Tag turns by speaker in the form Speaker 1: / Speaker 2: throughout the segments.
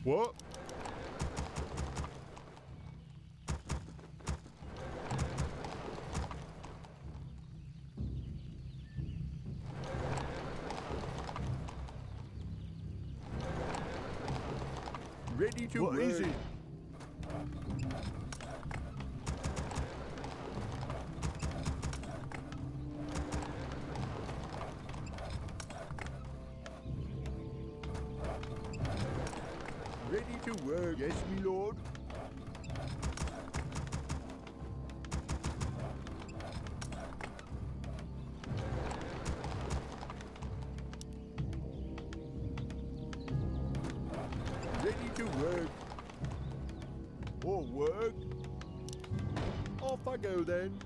Speaker 1: What? Ready to work. What is it? Ready to work. Yes, me lord. Ready to work. Or work. Off I go then.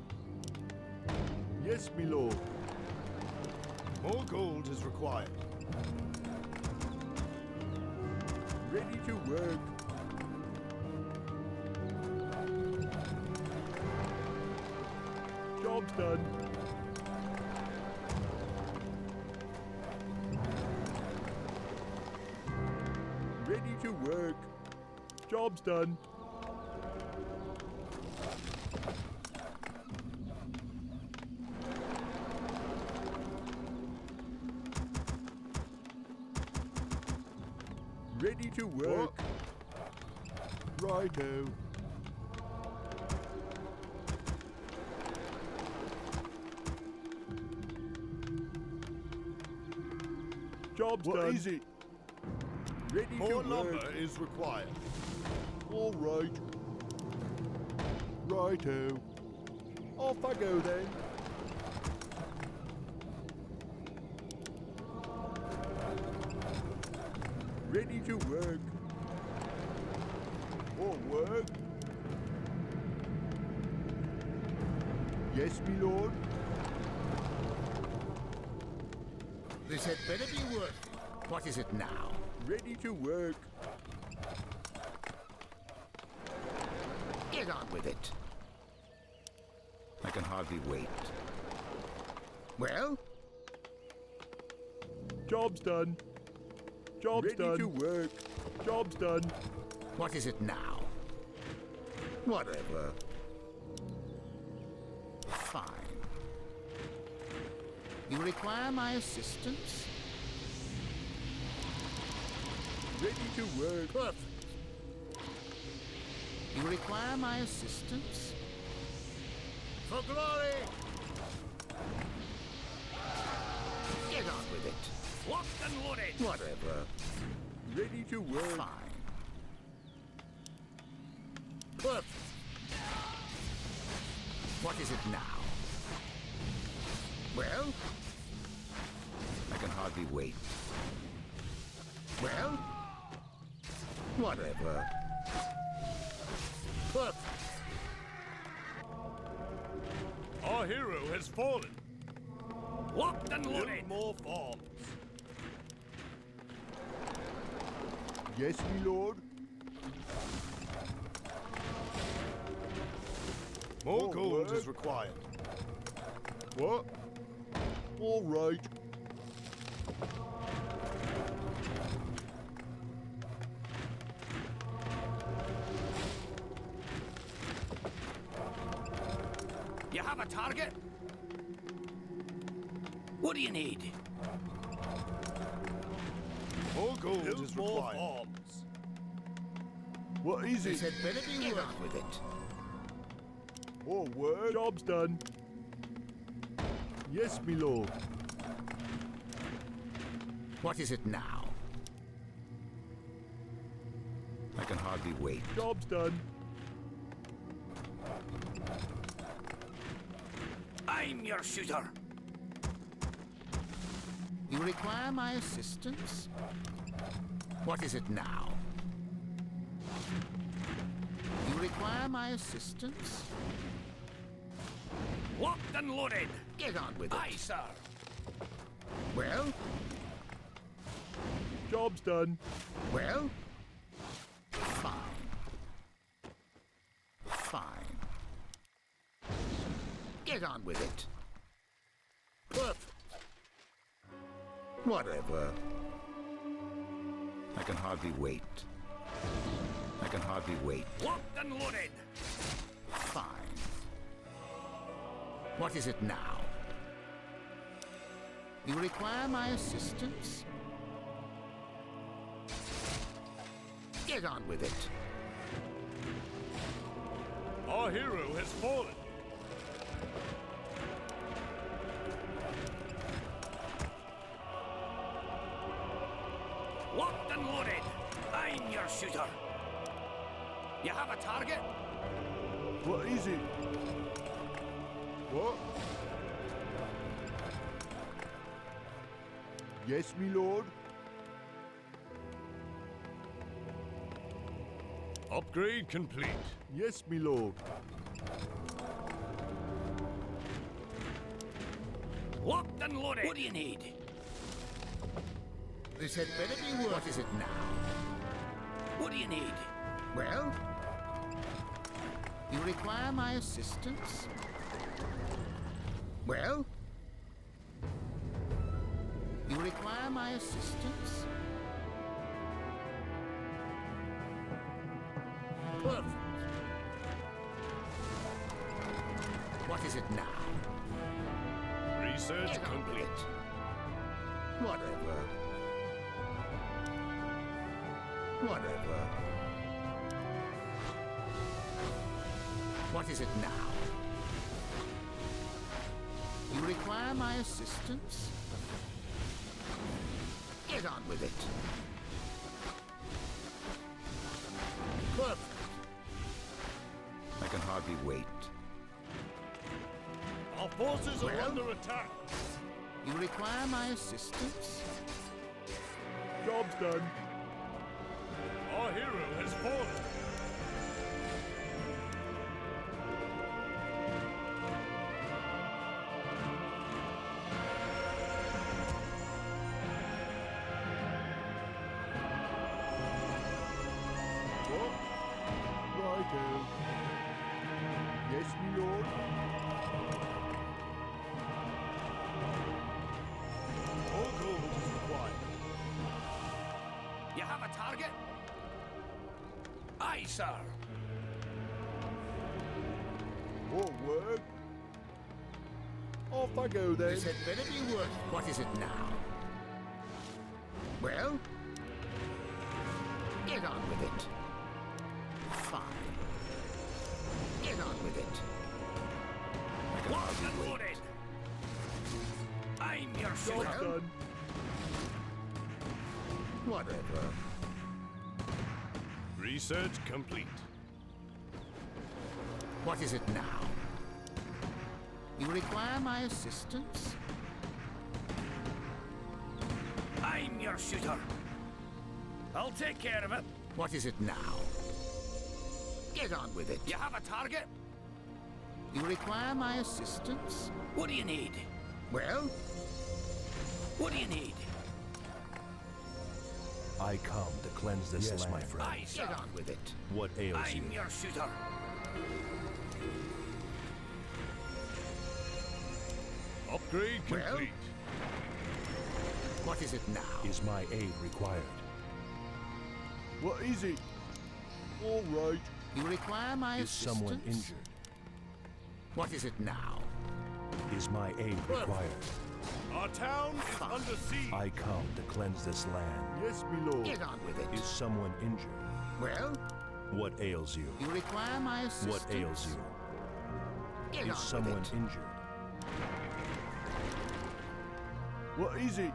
Speaker 1: Yes, me lord.
Speaker 2: More gold is required.
Speaker 1: Ready to work. Job's done. Ready to work. Job's done. Ready to work. Righto. Job's done.
Speaker 2: What is it?
Speaker 1: Ready
Speaker 2: More
Speaker 1: to work.
Speaker 2: lumber is required.
Speaker 1: All right. Righto. Off I go then. Ready to work. Or work. Yes, me lord.
Speaker 3: This had better be worth it. What is it now?
Speaker 1: Ready to work.
Speaker 3: Get on with it. I can hardly wait. Well?
Speaker 1: Job's done. Job's Ready done.
Speaker 3: to
Speaker 1: work. Job's done.
Speaker 3: What is it now? Whatever. Fine. You require my assistance?
Speaker 1: Ready to work.
Speaker 3: Perfect. You require my assistance? For glory! Get on with it.
Speaker 4: Locked and loaded.
Speaker 3: Whatever.
Speaker 1: Ready to work.
Speaker 3: Fine. Perfect. What is it now? Well? I can hardly wait. Well? Whatever. Perfect.
Speaker 2: Our hero has fallen.
Speaker 4: Locked and
Speaker 2: Build
Speaker 4: loaded.
Speaker 2: more farms.
Speaker 1: Yes, me lord.
Speaker 2: More
Speaker 1: More
Speaker 2: gold
Speaker 1: work.
Speaker 2: is required.
Speaker 1: What? All right.
Speaker 4: You have a target? What do you need?
Speaker 2: More gold
Speaker 1: Build
Speaker 2: is
Speaker 1: more
Speaker 2: required.
Speaker 1: farms. What is
Speaker 3: This
Speaker 1: it?
Speaker 3: had better be Get on with it.
Speaker 1: Or work. Job's done. Yes, me lord.
Speaker 3: What is it now? I can hardly wait.
Speaker 1: Job's done.
Speaker 4: I'm your shooter.
Speaker 3: You require my assistance? What is it now? You require my assistance?
Speaker 4: Locked and loaded.
Speaker 3: Get on with it.
Speaker 4: Aye, sir.
Speaker 3: Well?
Speaker 1: Job's done.
Speaker 3: Well? Fine. Fine. Get on with it. Perfect. Whatever. I can hardly wait. can hardly wait.
Speaker 4: Locked and loaded.
Speaker 3: Fine. What is it now? You require my assistance? Get on with it.
Speaker 2: Our hero has fallen.
Speaker 4: Locked and loaded. I'm your shooter. You have a target?
Speaker 1: What is it? What? Yes, me lord.
Speaker 2: Upgrade complete.
Speaker 1: Yes, me lord.
Speaker 4: Locked and loaded. What do you need?
Speaker 3: This had better be worth. What is it now?
Speaker 4: What do you need?
Speaker 3: Well? You require my assistance? Well? You require my assistance? Perfect. What is it now?
Speaker 2: Research
Speaker 3: Get on with
Speaker 2: complete.
Speaker 3: it. Whatever. Whatever. What is it now? You require my assistance? Get on with it. Perfect. I can hardly wait.
Speaker 2: Our forces are
Speaker 3: Well?
Speaker 2: under attack.
Speaker 3: You require my assistance?
Speaker 1: Job's done.
Speaker 2: Our hero has fallen.
Speaker 1: What? Righto. Yes, me lord.
Speaker 2: All gold is required.
Speaker 4: You have a target? Aye, sir.
Speaker 1: More work. Off I go then.
Speaker 3: This had better be worth. What is it now? Well? Get on with it. Fine. Get on with it. I can
Speaker 4: Locked
Speaker 3: hardly
Speaker 4: and
Speaker 3: wait.
Speaker 4: loaded. I'm your
Speaker 1: Job's
Speaker 4: shooter.
Speaker 1: done.
Speaker 3: Whatever.
Speaker 2: Research complete.
Speaker 3: What is it now? You require my assistance?
Speaker 4: I'm your shooter. I'll take care of it.
Speaker 3: What is it now? Get on with it.
Speaker 4: You have a target?
Speaker 3: You require my assistance?
Speaker 4: What do you need?
Speaker 3: Well?
Speaker 4: What do you need?
Speaker 5: I come to cleanse this
Speaker 6: Yes,
Speaker 5: land.
Speaker 6: my friend.
Speaker 4: Aye, sir.
Speaker 3: Get on with it.
Speaker 5: What ails you?
Speaker 4: I'm your shooter.
Speaker 2: Upgrade
Speaker 3: Well?
Speaker 2: complete.
Speaker 3: What is it now?
Speaker 5: Is my aid required?
Speaker 1: What is it? All right.
Speaker 3: You require my
Speaker 5: Is
Speaker 3: assistance?
Speaker 5: someone injured?
Speaker 3: What is it now?
Speaker 5: Is my aid required?
Speaker 2: Our town is under siege.
Speaker 5: I come to cleanse this land.
Speaker 1: Yes, me lord.
Speaker 3: Get on with it.
Speaker 5: Is someone injured?
Speaker 3: Well?
Speaker 5: What ails you?
Speaker 3: You require my assistance?
Speaker 5: What ails you?
Speaker 3: Get
Speaker 5: Is
Speaker 3: on
Speaker 5: someone
Speaker 3: with it.
Speaker 5: injured?
Speaker 1: What is it?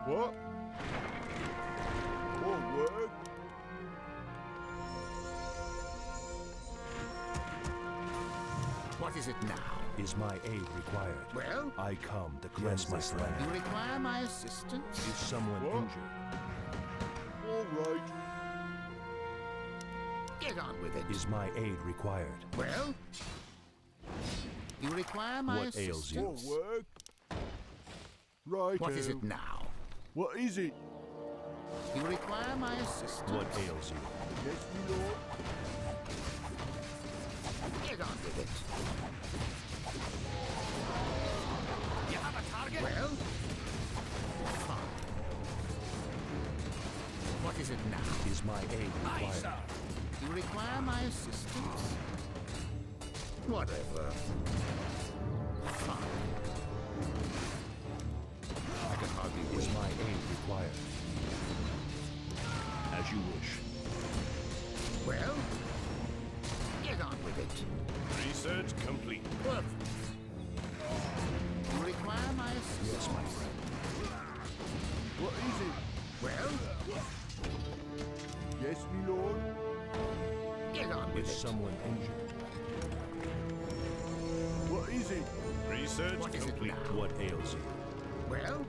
Speaker 1: What? More work?
Speaker 3: What is it now?
Speaker 5: Is my aid required?
Speaker 3: Well?
Speaker 5: I come to cleanse
Speaker 6: Yes, my
Speaker 5: this
Speaker 6: friend.
Speaker 3: You
Speaker 5: land.
Speaker 3: require my assistance?
Speaker 5: Is someone
Speaker 1: What?
Speaker 5: injured?
Speaker 1: All right.
Speaker 3: Get on with it.
Speaker 5: Is my aid required?
Speaker 3: Well? You require my
Speaker 5: What
Speaker 3: assistance?
Speaker 5: ails you?
Speaker 1: More work? Right.
Speaker 3: What is it now?
Speaker 1: What is it?
Speaker 3: You require my assistance?
Speaker 5: What ails you?
Speaker 1: Yes, me lord.
Speaker 3: Get on with it.
Speaker 4: You have a target?
Speaker 3: Well? Fine. What is is it now?
Speaker 5: Is my aid
Speaker 4: Aye,
Speaker 5: required?
Speaker 4: sir.
Speaker 3: You require my assistance? Whatever. Fine. I can hardly
Speaker 5: Is
Speaker 3: wait.
Speaker 5: my aid required? As you wish.
Speaker 3: Well, get on with it.
Speaker 2: Research complete.
Speaker 3: Perfect. You require my assistance?
Speaker 5: Yes, my friend.
Speaker 1: What is it?
Speaker 3: Well,
Speaker 1: Yes, my lord.
Speaker 3: get on with
Speaker 5: Is
Speaker 3: it.
Speaker 5: someone injured?
Speaker 1: What is it?
Speaker 2: Research
Speaker 3: What is it
Speaker 2: complete.
Speaker 3: now?
Speaker 5: What ails you?
Speaker 3: Well,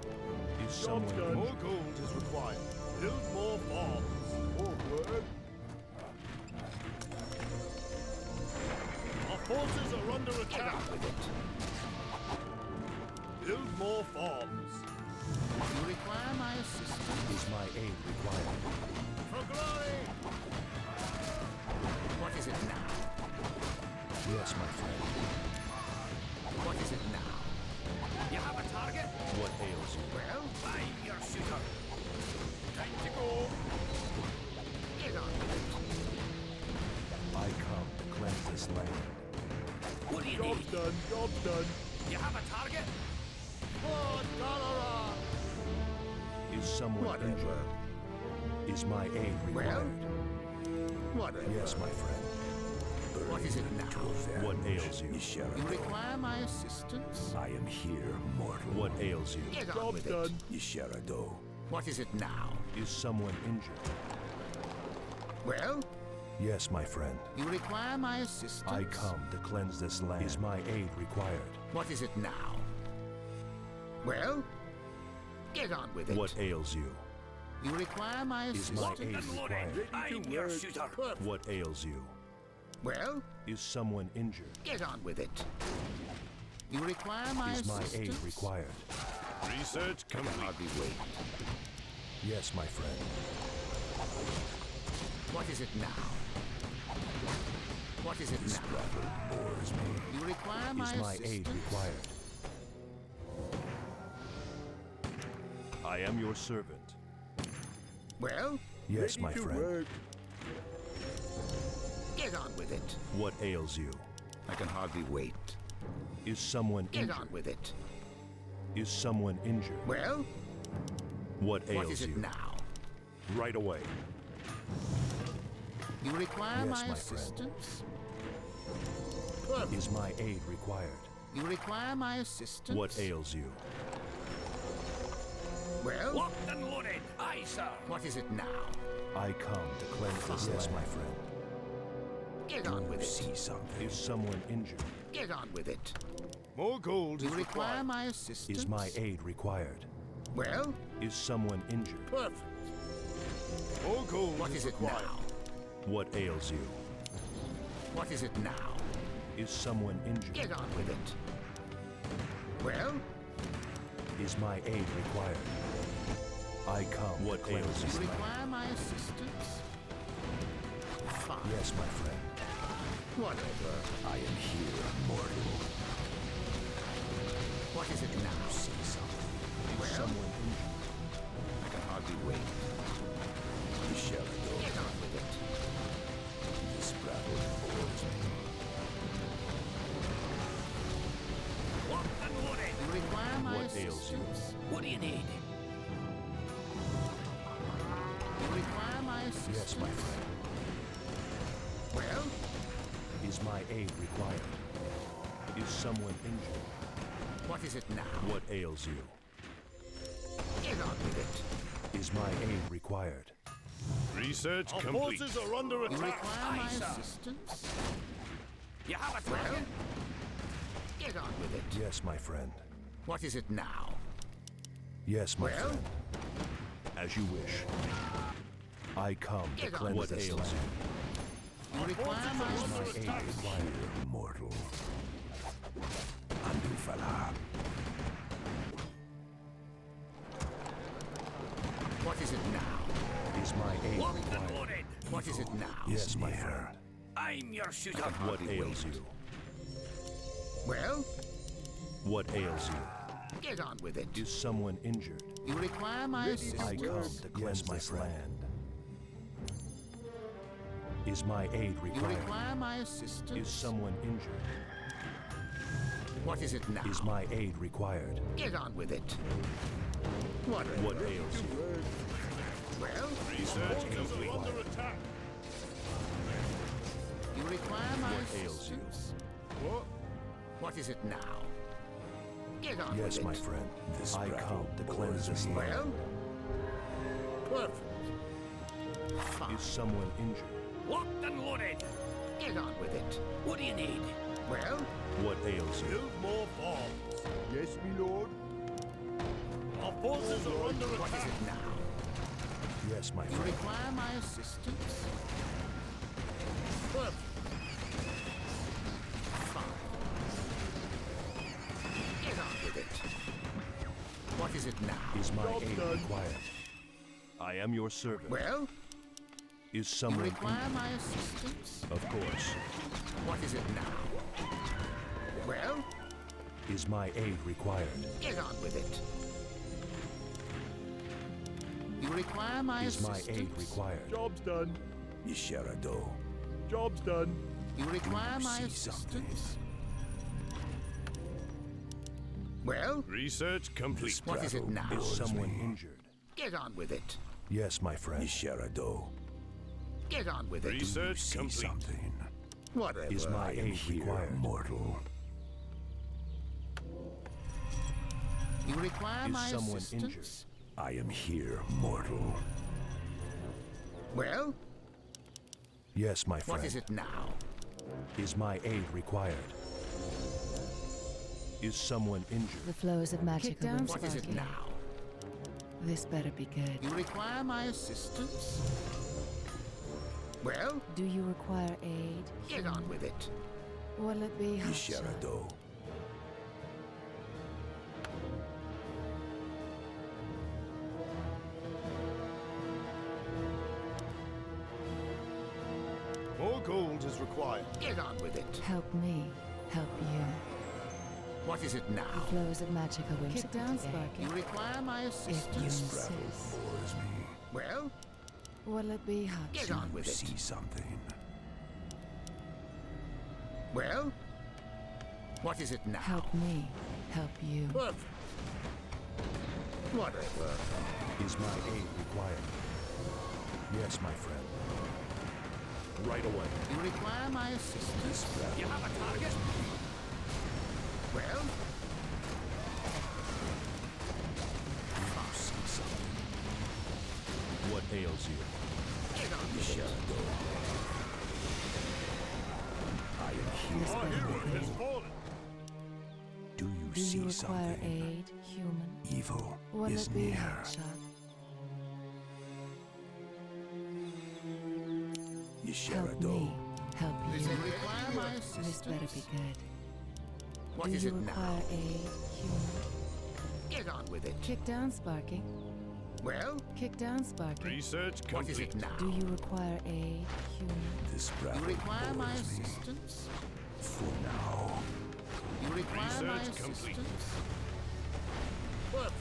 Speaker 5: Is
Speaker 2: Job
Speaker 5: someone
Speaker 2: done. More
Speaker 5: injured?
Speaker 2: gold is required. Build more farms.
Speaker 1: More work.
Speaker 2: Our forces are under
Speaker 3: get
Speaker 2: attack.
Speaker 3: on with it.
Speaker 2: Build more farms.
Speaker 3: You require my assistance?
Speaker 5: Is my aid required?
Speaker 2: For glory!
Speaker 3: What is it now?
Speaker 5: Yes, my friend.
Speaker 3: What is it now?
Speaker 4: You have a target?
Speaker 5: What ails you?
Speaker 3: Well,
Speaker 4: I'm your shooter.
Speaker 2: Time to go.
Speaker 3: get on with it.
Speaker 5: I come to cleanse this land.
Speaker 4: What do you
Speaker 2: Job's
Speaker 4: need?
Speaker 2: done. Job's done.
Speaker 4: You have a target?
Speaker 2: For Galara!
Speaker 5: Is someone
Speaker 3: Whatever.
Speaker 5: injured? Is my aid
Speaker 3: Well,
Speaker 5: required?
Speaker 3: whatever.
Speaker 5: Yes, my friend.
Speaker 3: What is it now?
Speaker 5: What ails you?
Speaker 3: You require my assistance?
Speaker 5: I am here, mortal. What ails you?
Speaker 3: Get on
Speaker 2: Job's
Speaker 3: with
Speaker 2: done.
Speaker 3: it.
Speaker 5: Yisharado.
Speaker 3: What is it now?
Speaker 5: Is someone injured?
Speaker 3: Well,
Speaker 5: Yes, my friend.
Speaker 3: you require my assistance?
Speaker 5: I come to cleanse this land. Is my aid required?
Speaker 3: What is it now? Well, get on with it.
Speaker 5: What ails you?
Speaker 3: You require my
Speaker 5: Is my
Speaker 3: assistance?
Speaker 5: aid
Speaker 4: And loaded.
Speaker 5: required?
Speaker 4: I'm your shooter.
Speaker 5: What ails you?
Speaker 3: Well,
Speaker 5: Is someone injured?
Speaker 3: get on with it. You require my
Speaker 5: Is my
Speaker 3: assistance?
Speaker 5: aid required?
Speaker 2: Research complete.
Speaker 3: Hardly wait.
Speaker 5: Yes, my friend.
Speaker 3: What is it now? What is it now?
Speaker 5: Bores me.
Speaker 3: You require my
Speaker 5: Is my
Speaker 3: assistance?
Speaker 5: aid required? I am your servant.
Speaker 3: Well,
Speaker 5: Yes,
Speaker 1: Ready
Speaker 5: my
Speaker 1: to
Speaker 5: friend.
Speaker 1: work.
Speaker 3: get on with it.
Speaker 5: What ails you?
Speaker 3: I can hardly wait.
Speaker 5: Is someone
Speaker 3: Get
Speaker 5: injured?
Speaker 3: on with it.
Speaker 5: Is someone injured?
Speaker 3: Well,
Speaker 5: What ails
Speaker 3: what is it
Speaker 5: you?
Speaker 3: now?
Speaker 5: Right away.
Speaker 3: You require
Speaker 5: Yes,
Speaker 3: my
Speaker 5: my friend.
Speaker 3: assistance?
Speaker 5: Is my aid required?
Speaker 3: You require my assistance?
Speaker 5: What ails you?
Speaker 3: Well,
Speaker 4: Locked and loaded. Aye, sir.
Speaker 3: what is it now?
Speaker 5: I come to cleanse this land. Yes, my friend.
Speaker 3: Get on with it.
Speaker 5: See something. Is someone injured?
Speaker 3: Get on with it.
Speaker 2: More gold
Speaker 3: You
Speaker 2: is
Speaker 3: require
Speaker 2: required.
Speaker 3: my assistance?
Speaker 5: Is my aid required?
Speaker 3: Well,
Speaker 5: Is someone injured?
Speaker 3: perfect.
Speaker 2: More gold
Speaker 3: What is it
Speaker 2: required.
Speaker 3: now?
Speaker 5: What ails you?
Speaker 3: What is it now?
Speaker 5: Is someone injured?
Speaker 3: Get on with it. Well,
Speaker 5: Is my aid required? I come. What ails
Speaker 3: you
Speaker 5: you?
Speaker 3: require my assistance? Fine.
Speaker 5: Yes, my friend.
Speaker 3: Whatever.
Speaker 5: I am here, mortal.
Speaker 3: What is it now?
Speaker 5: See something. Is
Speaker 3: Well?
Speaker 5: someone injured?
Speaker 3: I can hardly wait.
Speaker 5: You shall go.
Speaker 3: Get on with it.
Speaker 5: This battle bores me.
Speaker 4: Locked and loaded.
Speaker 3: You require my
Speaker 5: What ails you?
Speaker 3: assistance?
Speaker 4: What do you need?
Speaker 3: You require my assistance?
Speaker 5: Yes, my friend.
Speaker 3: Well,
Speaker 5: Is my aid required? Is someone injured?
Speaker 3: what is it now?
Speaker 5: What ails you?
Speaker 3: Get on with it.
Speaker 5: Is my aid required?
Speaker 2: Research Our complete. forces are under
Speaker 3: You
Speaker 2: attack.
Speaker 3: require my
Speaker 4: Aye, sir.
Speaker 3: assistance?
Speaker 4: You have a
Speaker 3: Well,
Speaker 4: target?
Speaker 3: get on with it.
Speaker 5: Yes, my friend.
Speaker 3: What is it now?
Speaker 5: Yes, my
Speaker 3: Well?
Speaker 5: friend. As you wish. I come to
Speaker 3: Get on
Speaker 5: cleanse
Speaker 3: with
Speaker 5: this
Speaker 3: it.
Speaker 5: land.
Speaker 3: You require my
Speaker 5: Is my
Speaker 3: assistance?
Speaker 5: aid required? Mortal. Andufala.
Speaker 3: What is it now?
Speaker 5: Is my aid
Speaker 4: Locked and
Speaker 5: required?
Speaker 4: loaded.
Speaker 3: What is it now?
Speaker 5: Yes, my friend.
Speaker 4: I'm your shooter.
Speaker 5: What ails you?
Speaker 3: Well,
Speaker 5: What ails you?
Speaker 3: get on with it.
Speaker 5: Is someone injured?
Speaker 3: You require my
Speaker 1: Ready to
Speaker 5: I
Speaker 3: assistance?
Speaker 5: come to cleanse this land. Is my aid
Speaker 3: You
Speaker 5: required?
Speaker 3: require my assistance?
Speaker 5: Is someone injured?
Speaker 3: What is it now?
Speaker 5: Is my aid required?
Speaker 3: Get on with it. What?
Speaker 5: What ails you?
Speaker 3: Well,
Speaker 2: Research complete. Under attack.
Speaker 3: you require my
Speaker 5: What ails you?
Speaker 3: assistance?
Speaker 2: What?
Speaker 3: What is it now? Get on
Speaker 5: Yes,
Speaker 3: with
Speaker 5: my
Speaker 3: it.
Speaker 5: friend. I come to cleanse this land.
Speaker 3: Well, perfect. Fine.
Speaker 5: Is someone injured?
Speaker 4: Locked and loaded.
Speaker 3: Get on with it.
Speaker 4: What do you need?
Speaker 3: Well,
Speaker 5: What ails you?
Speaker 2: Build more farms.
Speaker 1: Yes, my lord.
Speaker 2: Our forces are under
Speaker 3: what is
Speaker 2: attack.
Speaker 3: it now?
Speaker 5: Yes, my
Speaker 3: You
Speaker 5: friend.
Speaker 3: require my assistance? Perfect. Fine. Get on with it. What is it now?
Speaker 5: Is my
Speaker 1: Job
Speaker 5: aid
Speaker 1: done.
Speaker 5: required? I am your servant.
Speaker 3: Well,
Speaker 5: Is
Speaker 3: you
Speaker 5: someone
Speaker 3: require
Speaker 5: injured?
Speaker 3: my assistance?
Speaker 5: Of course.
Speaker 3: What is it now? Well,
Speaker 5: Is my aid required?
Speaker 3: get on with it. You require my
Speaker 5: Is my
Speaker 3: assistance?
Speaker 5: aid required?
Speaker 1: Job's done.
Speaker 5: Yisharado.
Speaker 1: Job's done.
Speaker 3: You require my
Speaker 5: see
Speaker 3: assistance? Well,
Speaker 2: Research complete.
Speaker 3: what is it now?
Speaker 5: Is someone injured?
Speaker 3: Get on with it.
Speaker 5: Yes, my friend. Yisharado.
Speaker 3: Get on with it.
Speaker 2: Research complete.
Speaker 3: Whatever.
Speaker 5: Is my aid required?
Speaker 6: Mortal.
Speaker 3: You require
Speaker 5: Is
Speaker 3: my
Speaker 5: someone
Speaker 3: assistance?
Speaker 5: injured?
Speaker 6: I am here, mortal.
Speaker 3: Well,
Speaker 5: Yes, my friend.
Speaker 3: what is it now?
Speaker 5: Is my aid required? Is someone injured?
Speaker 7: The flows of magic are
Speaker 3: What is it
Speaker 7: Sparky.
Speaker 3: now?
Speaker 7: This better be good.
Speaker 3: You require my assistance? Well,
Speaker 7: Do you require aid?
Speaker 3: get on with it.
Speaker 7: Will it be hotshot?
Speaker 6: Yisharado.
Speaker 2: More gold is required.
Speaker 3: Get on with it.
Speaker 7: Help me, help you.
Speaker 3: What is it
Speaker 7: The
Speaker 3: now?
Speaker 7: flows of magic are whimsical. Kick down,
Speaker 3: You
Speaker 7: Sparky.
Speaker 3: require my
Speaker 7: If you
Speaker 3: assistance?
Speaker 7: insist.
Speaker 6: Bores me.
Speaker 3: Well,
Speaker 7: Will it be
Speaker 3: get
Speaker 7: hotshot?
Speaker 3: on with
Speaker 6: See
Speaker 3: it.
Speaker 6: something.
Speaker 3: Well, what is it now?
Speaker 7: Help me, help you.
Speaker 3: Perfect. Whatever.
Speaker 5: Is my aid required? Yes, my friend. Right away.
Speaker 3: You require my assistance?
Speaker 4: You have a target?
Speaker 3: Well,
Speaker 6: See something.
Speaker 5: What ails you?
Speaker 3: get on with it.
Speaker 6: I am here.
Speaker 7: This
Speaker 2: Our
Speaker 7: better
Speaker 2: hero
Speaker 7: be
Speaker 2: has
Speaker 7: good.
Speaker 2: fallen.
Speaker 6: Do you
Speaker 7: Do
Speaker 6: see
Speaker 7: you require
Speaker 6: something?
Speaker 7: aid, human?
Speaker 6: Evil
Speaker 7: Will
Speaker 6: is
Speaker 7: it be
Speaker 6: near.
Speaker 7: hotshot? Help
Speaker 6: Yisharado.
Speaker 7: me, help
Speaker 3: You
Speaker 7: you.
Speaker 3: require my
Speaker 7: This
Speaker 3: assistance?
Speaker 7: better be good.
Speaker 3: What
Speaker 7: Do
Speaker 3: is
Speaker 7: you
Speaker 3: it
Speaker 7: require
Speaker 3: now?
Speaker 7: aid, human?
Speaker 3: Get on with it.
Speaker 7: Kick down, Sparky.
Speaker 3: Well,
Speaker 7: Kick down, Sparky.
Speaker 2: Research
Speaker 3: what is
Speaker 2: complete.
Speaker 3: it now?
Speaker 7: Do you require aid, human?
Speaker 6: This
Speaker 3: You
Speaker 6: battle
Speaker 3: require my
Speaker 6: bores me.
Speaker 3: assistance?
Speaker 6: For now.
Speaker 3: You require my
Speaker 2: Research complete.
Speaker 3: assistance? Perfect.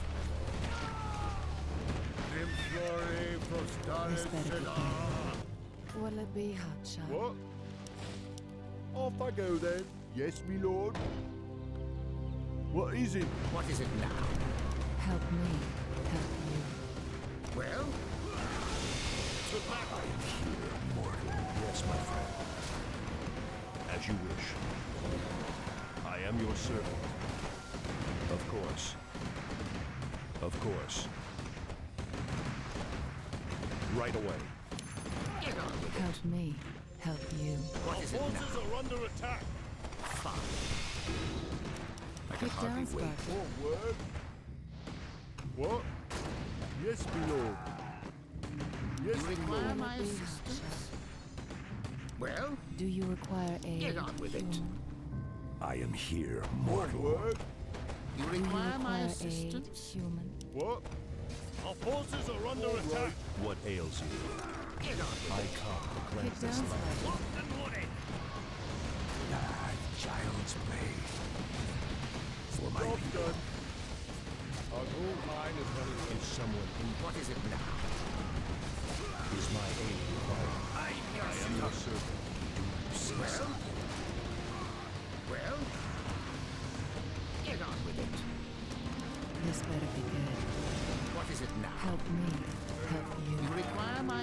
Speaker 1: Dimflori
Speaker 7: This
Speaker 1: prostaris
Speaker 7: better be
Speaker 1: sida.
Speaker 7: good. Will it be hotshot?
Speaker 1: What? Off I go then. Yes, my lord. What is it?
Speaker 3: What is it now?
Speaker 7: Help me, help you.
Speaker 3: Well,
Speaker 5: Yes, my friend. As you wish. I am your servant. Of course. Of course. Right away.
Speaker 3: get on with it.
Speaker 7: Help me, help you.
Speaker 3: What
Speaker 2: Our
Speaker 3: is it now?
Speaker 2: forces are under attack.
Speaker 3: Fine. I can
Speaker 7: Kick
Speaker 3: hardly
Speaker 7: down,
Speaker 3: wait.
Speaker 7: Sparky.
Speaker 1: What word? What? Yes, my lord. Yes,
Speaker 3: You
Speaker 1: my
Speaker 3: require
Speaker 1: lord.
Speaker 3: my
Speaker 7: Will it be
Speaker 3: assistance?
Speaker 7: hotshot?
Speaker 3: Well,
Speaker 7: Do you require aid,
Speaker 3: get on with it.
Speaker 7: human?
Speaker 6: I am here,
Speaker 1: What
Speaker 6: mortal.
Speaker 1: word?
Speaker 3: You
Speaker 7: Do you
Speaker 3: require my
Speaker 7: require aid,
Speaker 3: assistance?
Speaker 7: human?
Speaker 1: What?
Speaker 2: Our forces are under attack.
Speaker 5: What ails you?
Speaker 3: Get on with
Speaker 5: I
Speaker 3: it.
Speaker 5: come to
Speaker 7: Kick
Speaker 5: cleanse
Speaker 7: down,
Speaker 5: this land.
Speaker 7: Sparky.
Speaker 4: Locked and loaded.
Speaker 6: Child's play. For my
Speaker 1: Job
Speaker 6: people.
Speaker 1: done. Our gold mine is running.
Speaker 5: Is someone injured?
Speaker 3: What is it now?
Speaker 5: Is my aid required?
Speaker 4: I'm your
Speaker 5: I am your
Speaker 4: shooter.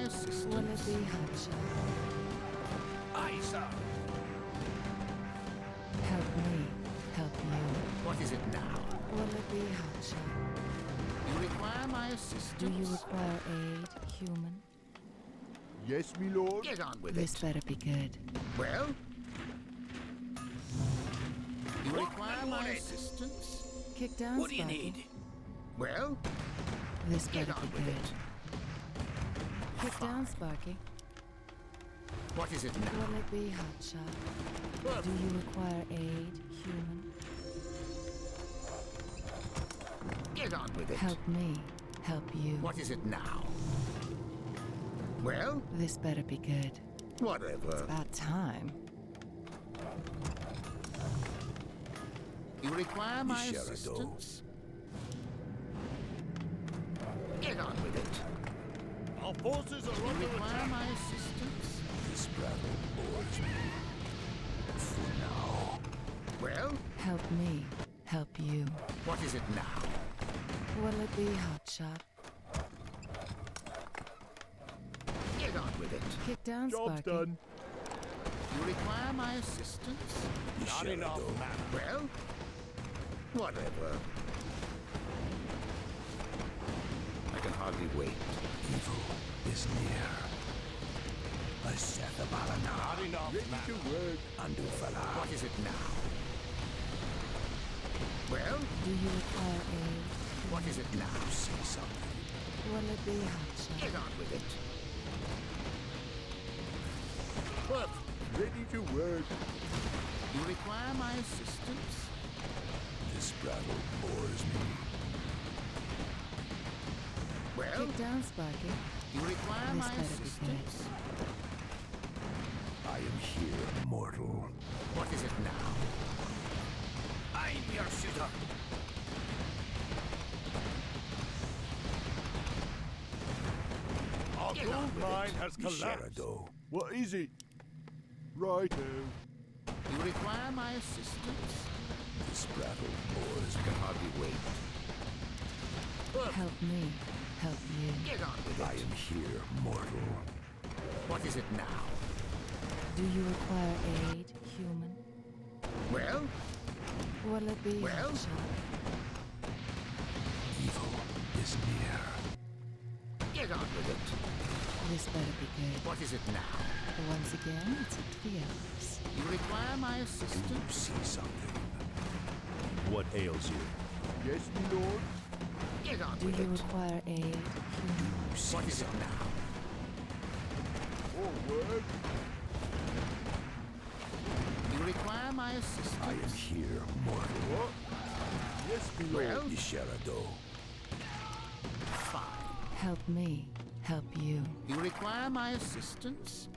Speaker 3: assistance?
Speaker 7: Will it be hotshot?
Speaker 4: Aye, sir.
Speaker 7: Help me. Help you.
Speaker 3: What is it now?
Speaker 7: Will it be hotshot?
Speaker 3: You require my assistance?
Speaker 7: Do you require aid, human?
Speaker 1: Yes, me lord.
Speaker 3: Get on with
Speaker 7: This
Speaker 3: it.
Speaker 7: better be good.
Speaker 3: Well? You require
Speaker 4: man
Speaker 3: my
Speaker 4: want it?
Speaker 3: assistance?
Speaker 7: Kick down,
Speaker 4: What do you
Speaker 7: Sparky.
Speaker 4: need?
Speaker 3: Well?
Speaker 7: This
Speaker 3: Get
Speaker 7: better
Speaker 3: on
Speaker 7: be
Speaker 3: with
Speaker 7: good.
Speaker 3: it.
Speaker 7: Kick down, Sparky.
Speaker 3: What is it now?
Speaker 7: Will it be hotshot? Do you require aid, human?
Speaker 3: Get on with it.
Speaker 7: Help me. Help you.
Speaker 3: What is it now? Well?
Speaker 7: This better be good.
Speaker 3: Whatever.
Speaker 7: About time.
Speaker 3: You require my
Speaker 6: Sheridan.
Speaker 3: assistance? Get on with it.
Speaker 2: Our forces are
Speaker 3: You
Speaker 2: under
Speaker 3: require
Speaker 2: attack.
Speaker 3: my assistance?
Speaker 6: This battle bores me. For now.
Speaker 3: Well?
Speaker 7: Help me. Help you.
Speaker 3: What is it now?
Speaker 7: Will it be hotshot?
Speaker 3: Get on with it.
Speaker 7: Kick down,
Speaker 1: Job's
Speaker 7: Sparky.
Speaker 1: done.
Speaker 3: You require my assistance?
Speaker 2: Not enough mana.
Speaker 3: Well? Whatever. I can hardly wait.
Speaker 6: Evil is near. Aseth Balana.
Speaker 2: Not enough
Speaker 1: Ready
Speaker 2: mana.
Speaker 1: to work.
Speaker 6: Andufala.
Speaker 3: What is it now? Well?
Speaker 7: Do you require aid?
Speaker 3: What is it now?
Speaker 6: See something.
Speaker 7: Will it be hotshot?
Speaker 3: Get on with it.
Speaker 1: What? Ready to work.
Speaker 3: You require my assistance?
Speaker 6: This battle bores me.
Speaker 3: Well?
Speaker 7: Kick down, Sparky.
Speaker 3: You require
Speaker 7: This
Speaker 3: my
Speaker 7: better be good.
Speaker 3: assistance?
Speaker 6: I am here, mortal.
Speaker 3: What is it now?
Speaker 4: I'm your shooter.
Speaker 2: Our
Speaker 3: Get on
Speaker 2: gold
Speaker 3: with
Speaker 2: mine
Speaker 3: it.
Speaker 2: has collapsed.
Speaker 6: Sheridan.
Speaker 1: What is it? Righto.
Speaker 3: You require my assistance?
Speaker 6: This battle bores
Speaker 3: I
Speaker 6: me.
Speaker 3: can hardly wait.
Speaker 7: Help me. Help you.
Speaker 3: Get on with
Speaker 6: I
Speaker 3: it.
Speaker 6: am here, mortal.
Speaker 3: What is it now?
Speaker 7: Do you require aid, human?
Speaker 3: Well?
Speaker 7: Will it be
Speaker 3: Well?
Speaker 7: hotshot?
Speaker 6: Evil is near.
Speaker 3: Get on with it.
Speaker 7: This better be good.
Speaker 3: What is it now?
Speaker 7: Once again, it's up to the elves.
Speaker 3: You require my
Speaker 6: Do you
Speaker 3: assistance?
Speaker 6: see something?
Speaker 5: What ails you?
Speaker 1: Yes, me lord.
Speaker 3: Get on
Speaker 7: Do
Speaker 3: with
Speaker 7: you
Speaker 3: it.
Speaker 7: require aid, human?
Speaker 3: What is it now?
Speaker 1: Forward.
Speaker 3: You require my assistance?
Speaker 6: I am here, mortal.
Speaker 1: What? Yes, me lord.
Speaker 3: Well?
Speaker 6: Sheridan.
Speaker 3: Fine.
Speaker 7: Help me. Help you.
Speaker 3: You require my assistance?